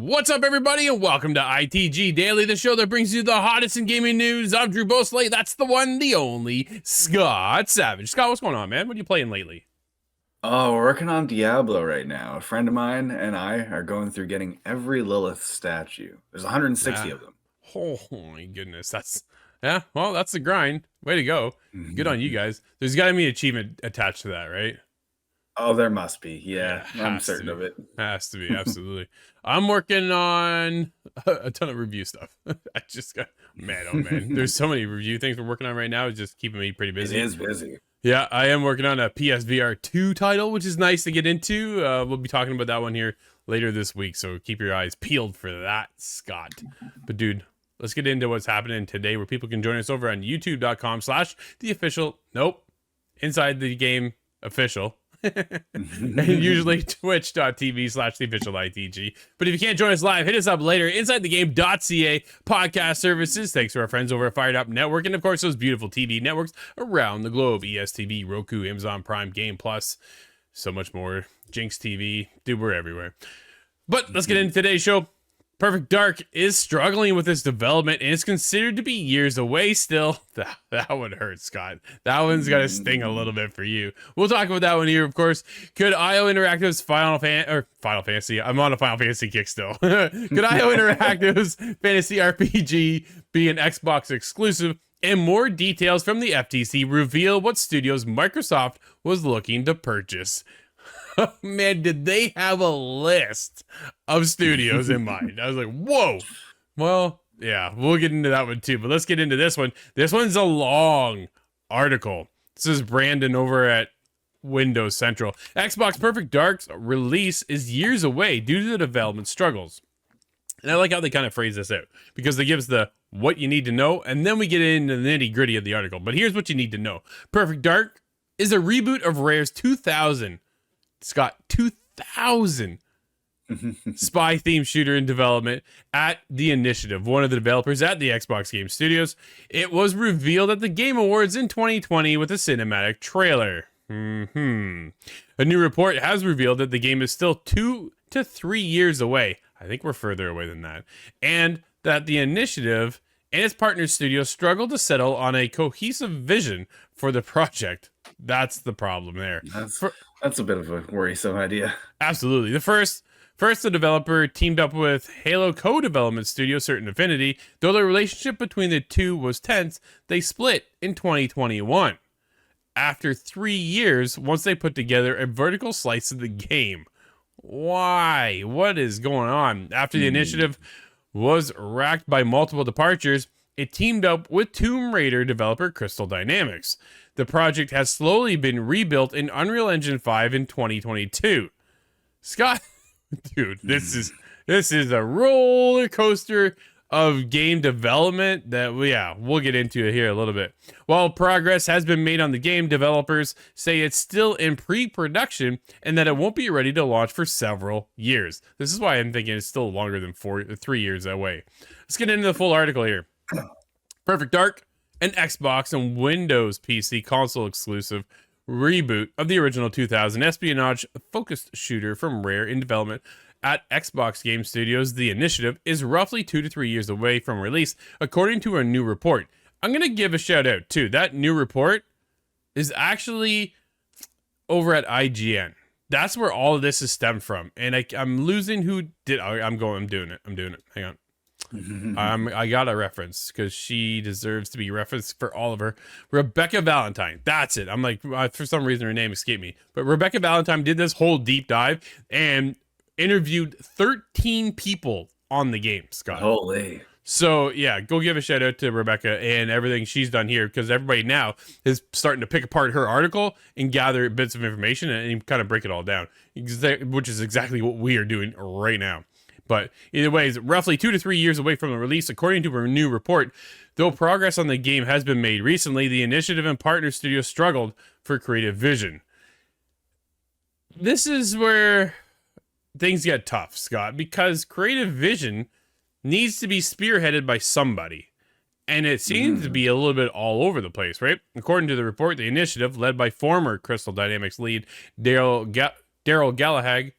What's up, everybody, and welcome to ITG Daily, the show that brings you the hottest in gaming news. I'm Drew Bosley. That's the one, the only, Scott Savage. Scott, what's going on, man? What are you playing lately? Oh, we're working on Diablo right now. A friend of mine and I are going through getting every Lilith statue. There's 160 of them. Oh my goodness, that's the grind. Way to go. Good on you guys. There's got to be an achievement attached to that, right? Oh, there must be. Yeah, I'm certain of it. Has to be, absolutely. I'm working on a ton of review stuff. I just got, man, oh man. There's so many review things we're working on right now. It's just keeping me pretty busy. It is busy. Yeah, I am working on a PSVR 2 title, which is nice to get into. We'll be talking about that one here later this week, so keep your eyes peeled for that, Scott. But dude, let's get into what's happening today, where people can join us over on youtube.com/theofficial, inside the game official. And usually twitch.tv/theofficialitg. But if you can't join us live, hit us up later. InsideTheGame.ca podcast services. Thanks to our friends over at Fired Up Network, and of course those beautiful TV networks around the globe: ESTV, Roku, Amazon Prime, Game Plus, so much more. Jinx TV, dude, we're everywhere. But let's get into today's show. Perfect Dark is struggling with its development and is considered to be years away still. That one hurts, Scott. That one's got to sting a little bit for you. We'll talk about that one here, of course. Could IO Interactive's Final Fantasy? I'm on a Final Fantasy kick still. Could IO Interactive's Fantasy RPG be an Xbox exclusive? And more details from the FTC reveal what studios Microsoft was looking to purchase. Man, did they have a list of studios in mind? I was like, whoa. Well, yeah, we'll get into that one too, but let's get into this one. This one's a long article. This is Brandon over at Windows Central. Xbox Perfect Dark's release is years away due to the development struggles. And I like how they kind of phrase this out, because they give us the what you need to know, and then we get into the nitty gritty of the article. But here's what you need to know. Perfect Dark is a reboot of Rare's 2000 Scott, 2000 spy-themed shooter in development at The Initiative, one of the developers at the Xbox Game Studios. It was revealed at the Game Awards in 2020 with a cinematic trailer. A new report has revealed that the game is still 2 to 3 years away. I think we're further away than that. And that The Initiative and its partner studio struggle to settle on a cohesive vision for the project. That's the problem there. That's a bit of a worrisome idea. Absolutely. The developer teamed up with Halo co-development studio Certain Affinity. Though the relationship between the two was tense, they split in 2021. After 3 years, once they put together a vertical slice of the game. Why? What is going on? After The Initiative was racked by multiple departures, it teamed up with Tomb Raider developer Crystal Dynamics. The project has slowly been rebuilt in Unreal Engine 5 in 2022. Scott, dude, this is a roller coaster of game development that we'll get into it here a little bit. While progress has been made on the game, developers say it's still in pre-production and that it won't be ready to launch for several years. This is why I'm thinking it's still longer than 3 years away. Let's get into the full article here. Perfect Dark, an Xbox and Windows PC console exclusive reboot of the original 2000 espionage-focused shooter from Rare in development at Xbox Game Studios. The Initiative is roughly 2 to 3 years away from release, according to a new report. I'm going to give a shout out too. That new report is actually over at IGN. That's where all of this is stemmed from. And I'm losing who did. I'm doing it. Hang on. I got a reference because she deserves to be referenced for all of her. Rebecca Valentine. That's it. I'm like, for some reason her name escaped me. But Rebecca Valentine did this whole deep dive and interviewed 13 people on the game, Scott. Holy. So yeah, go give a shout out to Rebecca and everything she's done here, because everybody now is starting to pick apart her article and gather bits of information and kind of break it all down, which is exactly what we are doing right now. But either way, it's roughly 2 to 3 years away from the release, according to a new report. Though progress on the game has been made recently, the Initiative and partner studios struggled for creative vision. This is where things get tough, Scott, because creative vision needs to be spearheaded by somebody. And it seems to be a little bit all over the place, right? According to the report, the Initiative, led by former Crystal Dynamics lead Daryl Gallagher,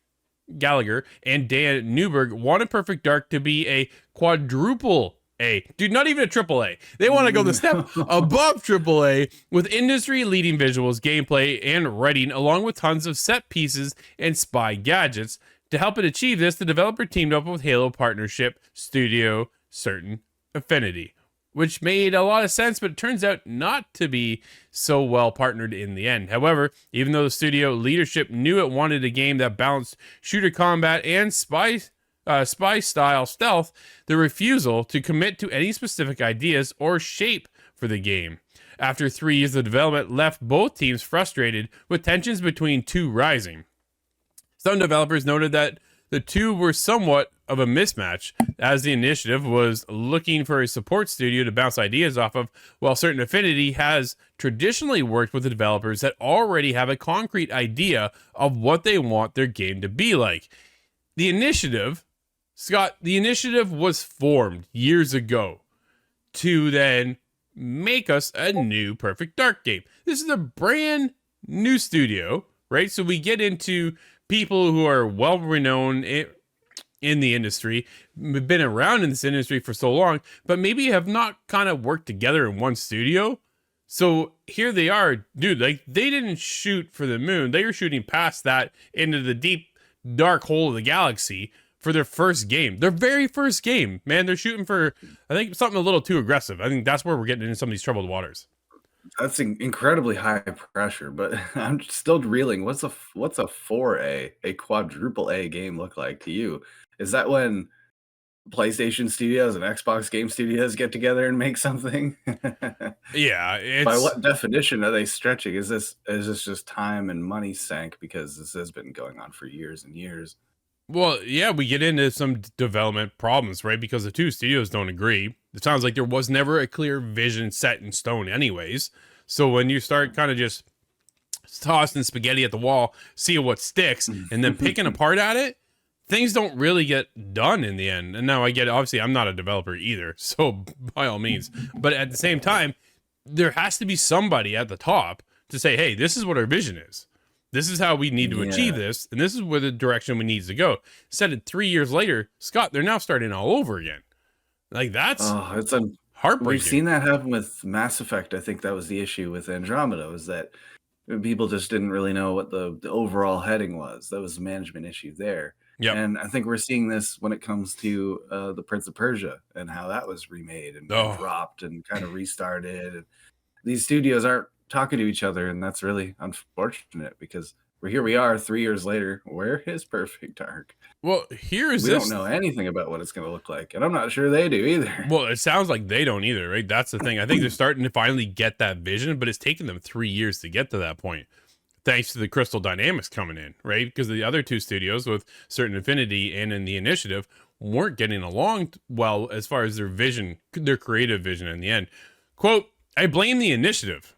Gallagher and Dan Newberg wanted Perfect Dark to be a quadruple A. Dude, not even a triple A. They want to go the step above triple A with industry-leading visuals, gameplay, and writing, along with tons of set pieces and spy gadgets. To help it achieve this, the developer teamed up with Halo partnership studio Certain Affinity, which made a lot of sense, but it turns out not to be so well partnered in the end. However, even though the studio leadership knew it wanted a game that balanced shooter combat and spy style stealth, the refusal to commit to any specific ideas or shape for the game. After 3 years of development left both teams frustrated, with tensions between two rising. Some developers noted that the two were somewhat of a mismatch, as the initiative was looking for a support studio to bounce ideas off of, while Certain Affinity has traditionally worked with the developers that already have a concrete idea of what they want their game to be like. The initiative, Scott, the initiative was formed years ago to then make us a new Perfect Dark game. This is a brand new studio, right? So we get into people who are well-renowned in the industry, been around in this industry for so long, but maybe have not kind of worked together in one studio. So here they are, dude, like they didn't shoot for the moon. They were shooting past that into the deep, dark hole of the galaxy for their first game. Their very first game, man. They're shooting for, I think, something a little too aggressive. I think that's where we're getting into some of these troubled waters. That's incredibly high pressure, but I'm still reeling. What's a 4A, a quadruple A game look like to you? Is that when PlayStation studios and Xbox game studios get together and make something? Yeah, it's... By what definition are they stretching? Is this just time and money sank because this has been going on for years and years? Well, yeah, we get into some development problems, right? Because the two studios don't agree. It sounds like there was never a clear vision set in stone anyways. So when you start kind of just tossing spaghetti at the wall, seeing what sticks, and then picking apart at it, things don't really get done in the end. And now I get it. Obviously, I'm not a developer either, so by all means. But at the same time, there has to be somebody at the top to say, hey, this is what our vision is. This is how we need to achieve this, and this is where the direction we need to go. Said it 3 years later, Scott, they're now starting all over again. Like, that's heartbreaking. We've seen that happen with Mass Effect. I think that was the issue with Andromeda, was that people just didn't really know what the overall heading was. That was a management issue there. Yep. And I think we're seeing this when it comes to the Prince of Persia and how that was remade and dropped and kind of restarted. And these studios aren't talking to each other, and that's really unfortunate because here we are 3 years later. Where is Perfect Dark? Well, we don't know anything about what it's going to look like, and I'm not sure they do either. Well, it sounds like they don't either, right? That's the thing. I think they're starting to finally get that vision, but it's taken them 3 years to get to that point, thanks to the Crystal Dynamics coming in, right? Because the other two studios with Certain Affinity and in the Initiative weren't getting along well as far as their vision, their creative vision in the end. Quote, I blame the Initiative.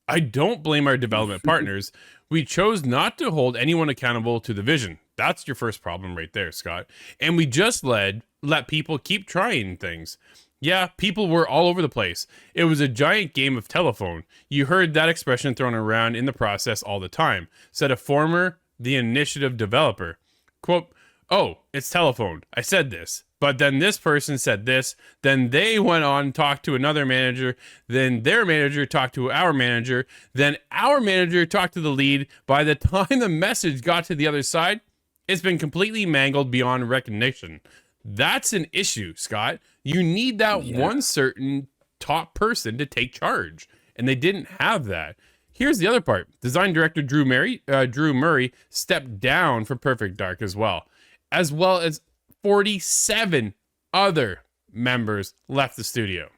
I don't blame our development partners. We chose not to hold anyone accountable to the vision. That's your first problem right there, Scott. And we just let people keep trying things. Yeah, people were all over the place. It was a giant game of telephone. You heard that expression thrown around in the process all the time, said a former The Initiative developer. Quote, oh, it's telephone. I said this. But then this person said this, then they went on and talked to another manager, then their manager talked to our manager, then our manager talked to the lead. By the time the message got to the other side, it's been completely mangled beyond recognition. That's an issue, Scott. You need that one certain top person to take charge, and they didn't have that. Here's the other part. Design director Drew Murray stepped down from Perfect Dark as well as 47 other members left the studio.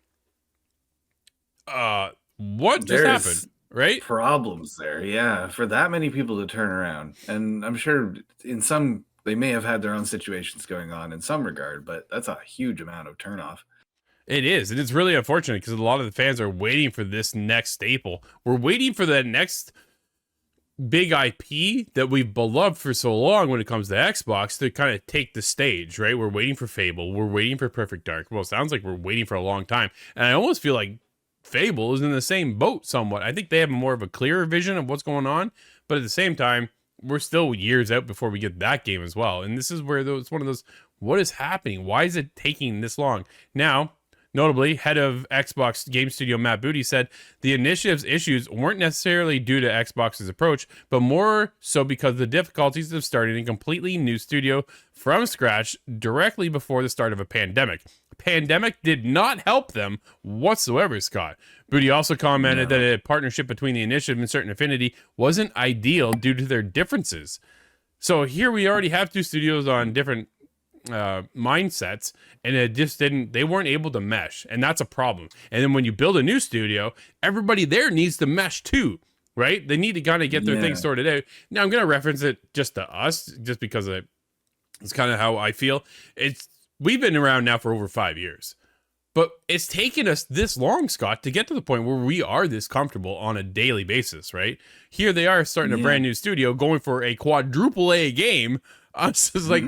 What just happened, right? Problems there, yeah, for that many people to turn around. And I'm sure in some, they may have had their own situations going on in some regard, but that's a huge amount of turnoff. It is, and it's really unfortunate because a lot of the fans are waiting for this next staple. We're waiting for that next big IP that we've beloved for so long when it comes to Xbox to kind of take the stage, right? We're waiting for Fable. We're waiting for Perfect Dark. Well, it sounds like we're waiting for a long time. And I almost feel like Fable is in the same boat somewhat. I think they have more of a clearer vision of what's going on. But at the same time, we're still years out before we get that game as well. And this is where it's one of those, what is happening? Why is it taking this long? Now, notably, head of Xbox Game Studio Matt Booty said the initiative's issues weren't necessarily due to Xbox's approach, but more so because of the difficulties of starting a completely new studio from scratch directly before the start of a pandemic. Pandemic did not help them whatsoever, Scott. Booty also commented that a partnership between the initiative and Certain Affinity wasn't ideal due to their differences. So here we already have two studios on different mindsets, and it just they weren't able to mesh, and that's a problem. And then when you build a new studio, everybody there needs to mesh too, right? They need to kind of get their things sorted out. Now I'm going to reference it just to us, just because it's kind of how I feel. We've been around now for over 5 years, but it's taken us this long, Scott, to get to the point where we are this comfortable on a daily basis, right? Here they are starting a brand new studio, going for a quadruple A game. I was just like,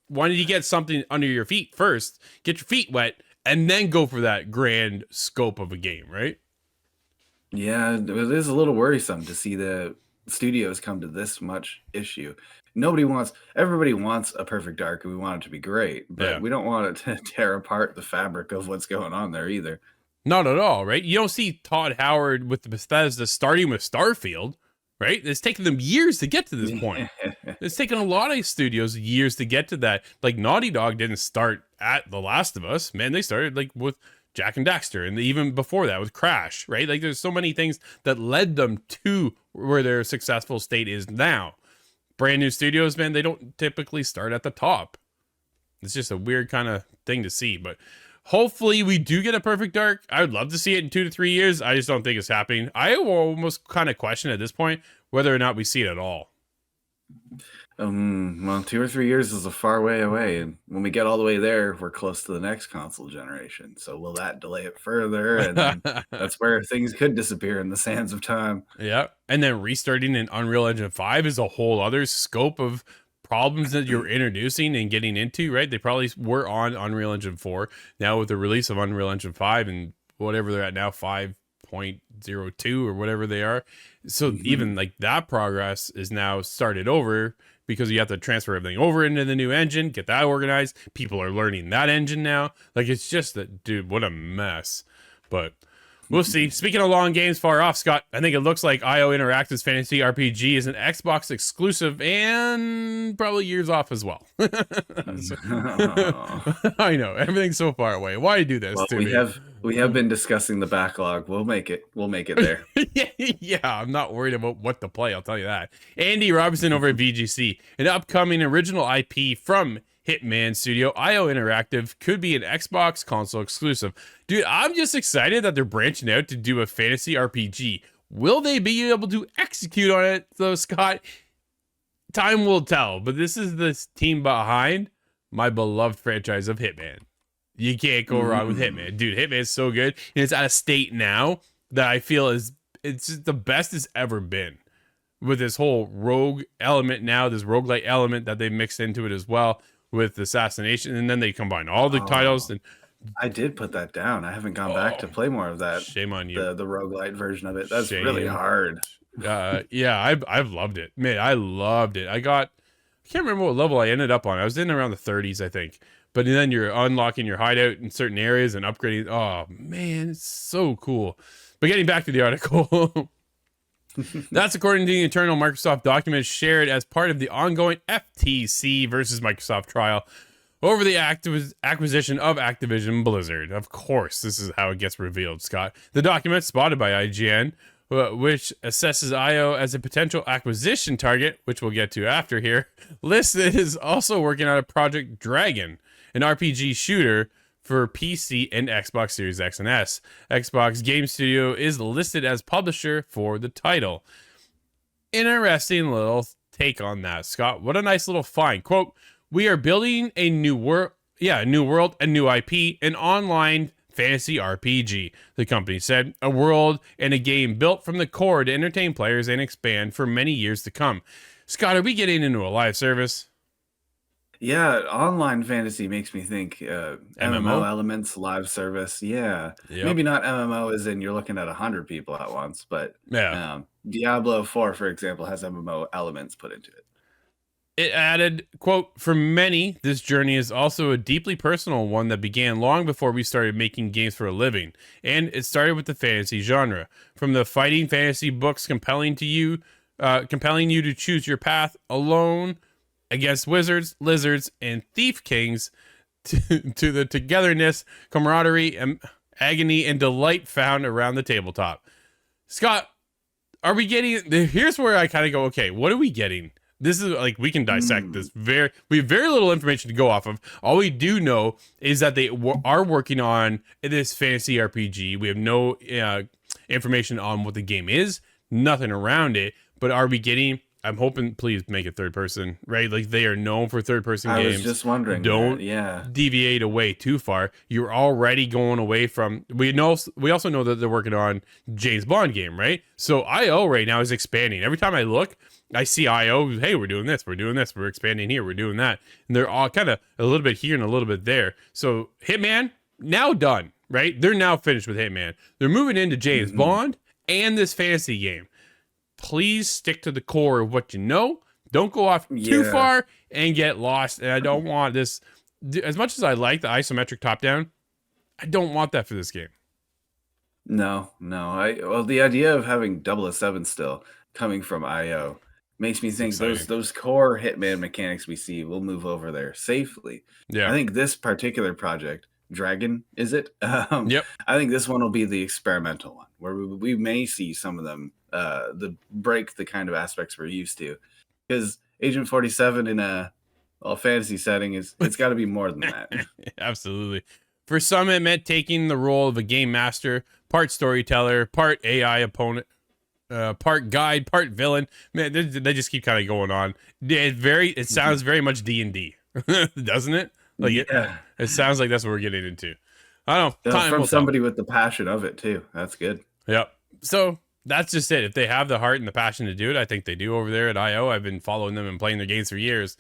why don't you get something under your feet first, get your feet wet, and then go for that grand scope of a game, right? Yeah, it is a little worrisome to see the studios come to this much issue. Everybody wants a perfect dark, and we want it to be great, but we don't want it to tear apart the fabric of what's going on there either. Not at all, right? You don't see Todd Howard with the Bethesda starting with Starfield, right? It's taken them years to get to this point. It's taken a lot of studios years to get to that. Like Naughty Dog didn't start at The Last of Us. Man, they started like with Jack and Daxter, and even before that with Crash, right? Like there's so many things that led them to where their successful state is now. Brand new studios, man, they don't typically start at the top. It's just a weird kind of thing to see, but hopefully we do get a perfect dark. I would love to see it in 2 to 3 years. I just don't think it's happening. I will almost kind of question at this point whether or not we see it at all. Well, 2 or 3 years is a far way away, and when we get all the way there, we're close to the next console generation. So will that delay it further? And then that's where things could disappear in the sands of time. Yeah, and then restarting in Unreal Engine 5 is a whole other scope of problems that you're introducing and getting into, right? They probably were on Unreal Engine 4. Now with the release of Unreal Engine 5 and whatever they're at now, 5.02 or whatever they are. So even like that progress is now started over, because you have to transfer everything over into the new engine, get that organized. People are learning that engine now. Like, it's just that, dude, what a mess. But we'll see. Speaking of long games far off, Scott, I think it looks like IO Interactive's Fantasy RPG is an Xbox exclusive and probably years off as well. I know, everything's so far away. Why do this to me? We have been discussing the backlog. We'll make it there. Yeah, I'm not worried about what to play, I'll tell you that. Andy Robinson over at VGC, an upcoming original IP from Hitman Studio, IO Interactive, could be an Xbox console exclusive. Dude, I'm just excited that they're branching out to do a fantasy RPG. Will they be able to execute on it, though, Scott? Time will tell, but this is the team behind my beloved franchise of Hitman. You can't go wrong with Hitman. Dude, Hitman is so good, and it's at a state now that I feel it's the best it's ever been. With this whole rogue element now, this roguelike element that they mixed into it as well, with assassination, and then they combine all the titles. And I did put that down. I haven't gone back to play more of that. Shame on you. The roguelite version of it. That's really hard. Yeah, I've loved it. Man, I loved it. I can't remember what level I ended up on. I was in around the 30s, I think. But then you're unlocking your hideout in certain areas and upgrading. Oh, man, it's so cool. But getting back to the article, that's according to the internal Microsoft documents shared as part of the ongoing FTC versus Microsoft trial over the acquisition of Activision Blizzard. Of course, this is how it gets revealed, Scott. The document, spotted by IGN, which assesses IO as a potential acquisition target, which we'll get to after here, listed is also working on a Project Dragon, an RPG shooter for PC and Xbox Series X and S. Xbox Game Studio is listed as publisher for the title. Interesting little take on that, Scott. What a nice little find. Quote, "We are building a new world, a new IP, an online fantasy RPG," the company said. "A world and a game built from the core to entertain players and expand for many years to come." Scott, are we getting into a live service? Yeah, online fantasy makes me think MMO MMO. elements, live service. Yeah, Yep. maybe not MMO as in you're looking at 100 people at once, but Yeah. Diablo 4, for example, has MMO elements put into it. It added, quote, "For many, this journey is also a deeply personal one that began long before we started making games for a living. And it started with the fantasy genre. From the fighting fantasy books compelling you to choose your path alone against wizards, lizards, and thief kings, to the togetherness, camaraderie, and agony and delight found around the tabletop." Scott, are we getting, here's where I kind of go, okay, what are we getting? This is like, we can dissect this. We have very little information to go off of. All we do know is that they are working on this fantasy RPG. We have no information on what the game is, nothing around it. But are we getting, I'm hoping, please make it third person, right? Like, they are known for third person games. I was just wondering. Don't yeah. deviate away too far. You're already going away from, we also know that they're working on James Bond game, right? So IO right now is expanding. Every time I look, I see IO, hey, we're doing this, we're expanding here, we're doing that. And they're all kind of a little bit here and a little bit there. So Hitman, now done, right? They're now finished with Hitman. They're moving into James Bond and this fantasy game. Please stick to the core of what you know. Don't go off too far and get lost. And I don't want this, as much as I like the isometric top-down, I don't want that for this game. No. Well, the idea of having 007 still coming from IO makes me think those core Hitman mechanics we see will move over there safely. Yeah. I think this particular project, Dragon, is it? Yep. I think this one will be the experimental one, where we may see some of them break the kind of aspects we're used to. Because Agent 47 in a fantasy setting it's got to be more than that. Absolutely. For some, it meant taking the role of a game master, part storyteller, part AI opponent, part guide, part villain. Man, they just keep kind of going on. It sounds very much D&D, doesn't it? Like, it sounds like that's what we're getting into. I don't know. From somebody with the passion of it too. That's good. Yep. So that's just it. If they have the heart and the passion to do it, I think they do over there at IO. I've been following them and playing their games for years.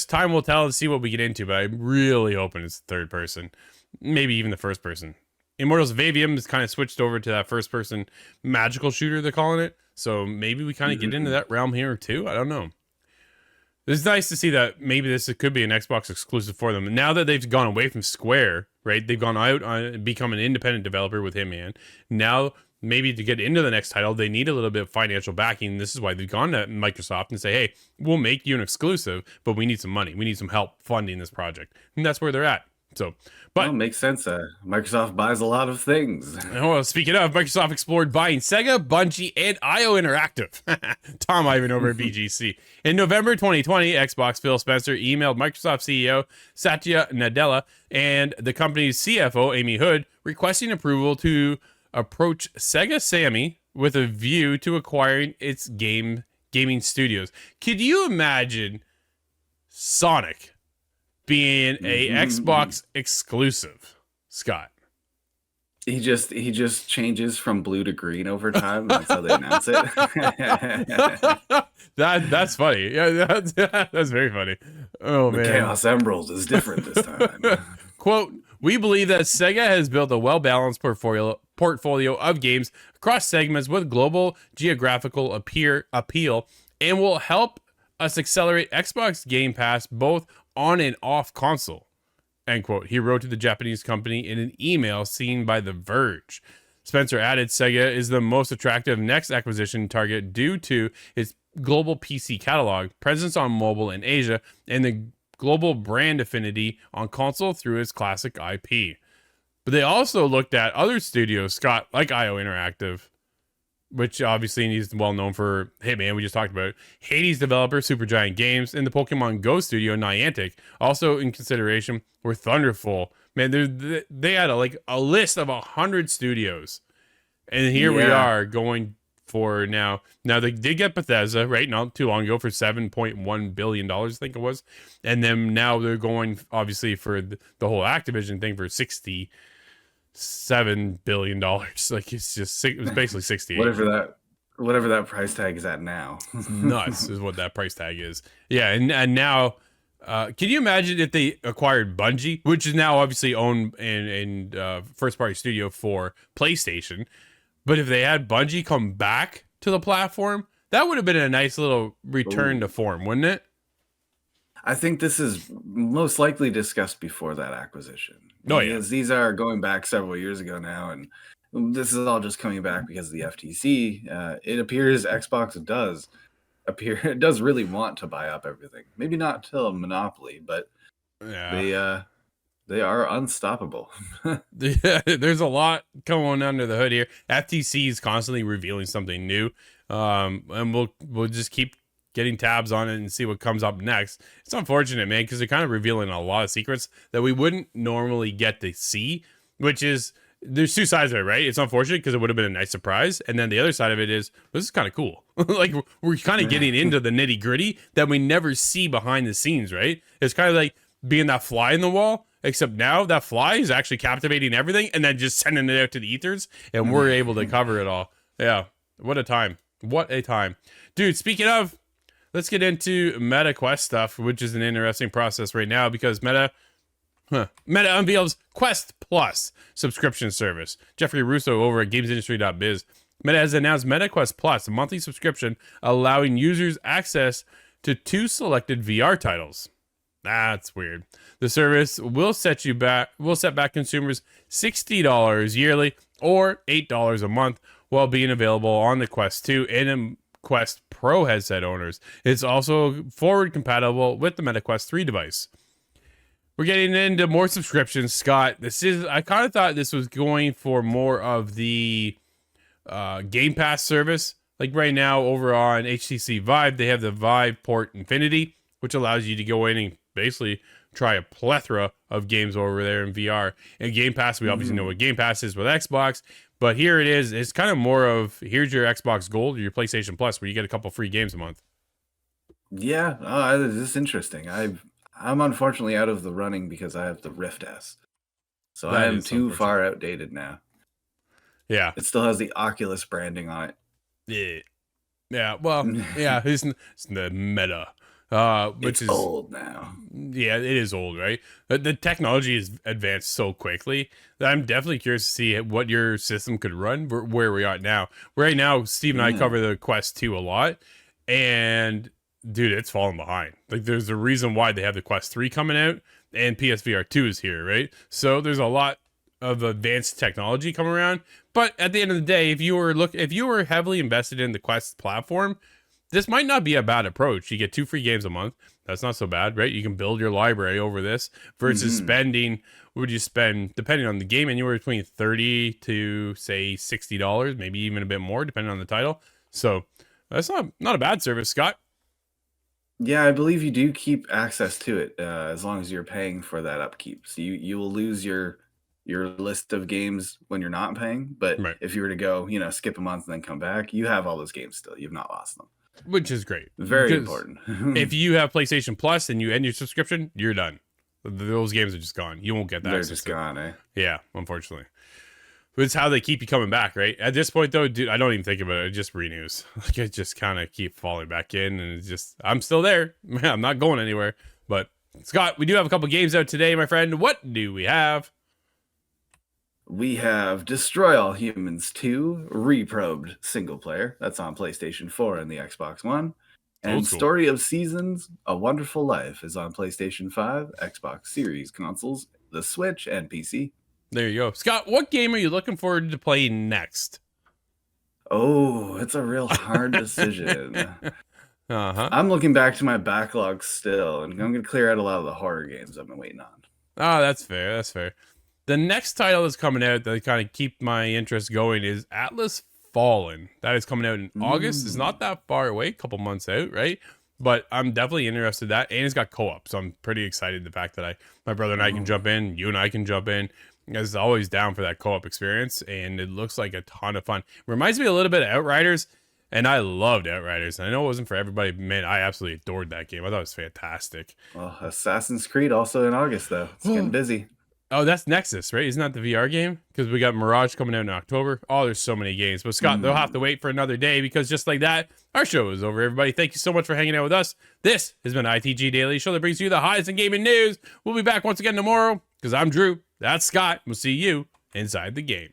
Time will tell and see what we get into, but I'm really hoping it's third person, maybe even the first person. Immortals of Aveum has kind of switched over to that first person magical shooter, they're calling it. So maybe we kind of get into that realm here too. I don't know. It's nice to see that maybe this could be an Xbox exclusive for them. Now that they've gone away from Square, right? They've gone out and become an independent developer with Hitman. Now, maybe to get into the next title, they need a little bit of financial backing. This is why they've gone to Microsoft and say, hey, we'll make you an exclusive, but we need some money. We need some help funding this project. And that's where they're at. So, but it makes sense. Microsoft buys a lot of things. Well, speaking of, Microsoft explored buying Sega, Bungie, and IO Interactive. Tom Ivan over at BGC. In November 2020, Xbox Phil Spencer emailed Microsoft CEO Satya Nadella and the company's CFO Amy Hood requesting approval to approach Sega Sammy with a view to acquiring its gaming studios. Could you imagine Sonic being a Xbox exclusive, Scott? He just changes from blue to green over time. That's how they announce it. That's funny. Yeah, that's very funny. Oh man, the Chaos Emerald is different this time. Quote, "We believe that Sega has built a well-balanced portfolio of games across segments with global geographical appeal and will help us accelerate Xbox Game Pass both on and off console," end quote. He wrote to the Japanese company in an email seen by The Verge. Spencer added, Sega is the most attractive next acquisition target due to its global PC catalog, presence on mobile in Asia, and the global brand affinity on console through its classic IP. But they also looked at other studios, Scott, like IO Interactive, which obviously he's well known for Hitman, we just talked about it. Hades developer Supergiant Games, and the Pokemon Go studio Niantic. Also in consideration were Thunderful. Man, they had a list of 100 studios. And here we are going for now. Now they did get Bethesda, right? Not too long ago for $7.1 billion, I think it was. And then now they're going obviously for the whole Activision thing for $67 billion. Like it was basically 68. whatever that price tag is at now. Nuts is what that price tag is. Yeah, and now Can you imagine if they acquired Bungie, which is now obviously owned and first party studio for PlayStation, but if they had Bungie come back to the platform, that would have been a nice little return to form, wouldn't it? I think this is most likely discussed before that acquisition. Oh yeah, Because these are going back several years ago now, and this is all just coming back because of the FTC. It appears Xbox does really want to buy up everything. Maybe not till a monopoly, but yeah. they are unstoppable. Yeah, there's a lot going under the hood here. FTC is constantly revealing something new, and we'll just keep getting tabs on it and see what comes up next. It's unfortunate, man, because they're kind of revealing a lot of secrets that we wouldn't normally get to see. Which is, there's two sides of it, right? It's unfortunate because it would have been a nice surprise, and then the other side of it is, this is kind of cool. Like, we're kind of getting into the nitty gritty that we never see behind the scenes, right? It's kind of like being that fly in the wall. Except now that fly is actually captivating everything and then just sending it out to the ethers, and we're able to cover it all. Yeah, what a time. What a time. Dude, speaking of, let's get into Meta Quest stuff, which is an interesting process right now because Meta unveils Quest Plus subscription service. Jeffrey Russo over at gamesindustry.biz. Meta has announced Meta Quest Plus, a monthly subscription allowing users access to 2 selected VR titles. That's weird. The service will set back consumers $60 yearly or $8 a month while being available on the Quest 2 and Quest Pro headset owners. It's also forward compatible with the Meta Quest 3 device. We're getting into more subscriptions, Scott. I kind of thought this was going for more of the Game Pass service. Like right now over on HTC Vive, they have the Vive Port Infinity, which allows you to go in and basically try a plethora of games over there in VR. And Game Pass, we obviously know what Game Pass is with Xbox, but here it is. It's kind of more of, here's your Xbox Gold or your PlayStation Plus, where you get a couple free games a month. Yeah, this is interesting. I'm unfortunately out of the running because I have the Rift S, so I am too far outdated now. Yeah, it still has the Oculus branding on it. Yeah. Well, yeah, it's the Meta. Which is old now. Yeah, it is old, right? The technology has advanced so quickly that I'm definitely curious to see what your system could run where we are now. Right now, Steve and I cover the Quest 2 a lot, and dude, it's falling behind. Like, there's a reason why they have the Quest 3 coming out, and PSVR 2 is here, right? So there's a lot of advanced technology coming around. But at the end of the day, if you were heavily invested in the Quest platform, this might not be a bad approach. You get 2 free games a month. That's not so bad, right? You can build your library over this versus spending. What would you spend, depending on the game, anywhere between $30 to say $60, maybe even a bit more, depending on the title. So that's not a bad service, Scott. Yeah, I believe you do keep access to it as long as you're paying for that upkeep. So you will lose your list of games when you're not paying, but if you were to go, skip a month and then come back, you have all those games still. You've not lost them. Which is great. Very important. If you have PlayStation Plus and you end your subscription, you're done. Those games are just gone. You won't get that. They're just gone, eh? Yeah, unfortunately. But it's how they keep you coming back, right? At this point, though, dude, I don't even think about it. It just renews. Like, it just kind of keep falling back in, and it's just, I'm still there. I'm not going anywhere. But, Scott, we do have a couple games out today, my friend. What do we have? We have Destroy All Humans 2, Reprobed single player. That's on PlayStation 4 and the Xbox One. And Story of Seasons, A Wonderful Life is on PlayStation 5, Xbox Series consoles, the Switch, and PC. There you go. Scott, what game are you looking forward to play next? Oh, it's a real hard decision. I'm looking back to my backlog still, and I'm going to clear out a lot of the horror games I've been waiting on. Oh, that's fair. That's fair. The next title that's coming out that kind of keep my interest going is Atlas Fallen. That is coming out in August. It's not that far away, a couple months out, right? But I'm definitely interested in that. And it's got co-op, so I'm pretty excited the fact that my brother and I can jump in, you and I can jump in. It's always down for that co-op experience, and it looks like a ton of fun. Reminds me a little bit of Outriders, and I loved Outriders. I know it wasn't for everybody. Man, I absolutely adored that game. I thought it was fantastic. Well, Assassin's Creed also in August, though. It's getting busy. Oh, that's Nexus, right? Isn't that the VR game? Because we got Mirage coming out in October. Oh, there's so many games. But Scott, they'll have to wait for another day because just like that, our show is over, everybody. Thank you so much for hanging out with us. This has been ITG Daily, show that brings you the highest in gaming news. We'll be back once again tomorrow because I'm Drew. That's Scott. We'll see you inside the game.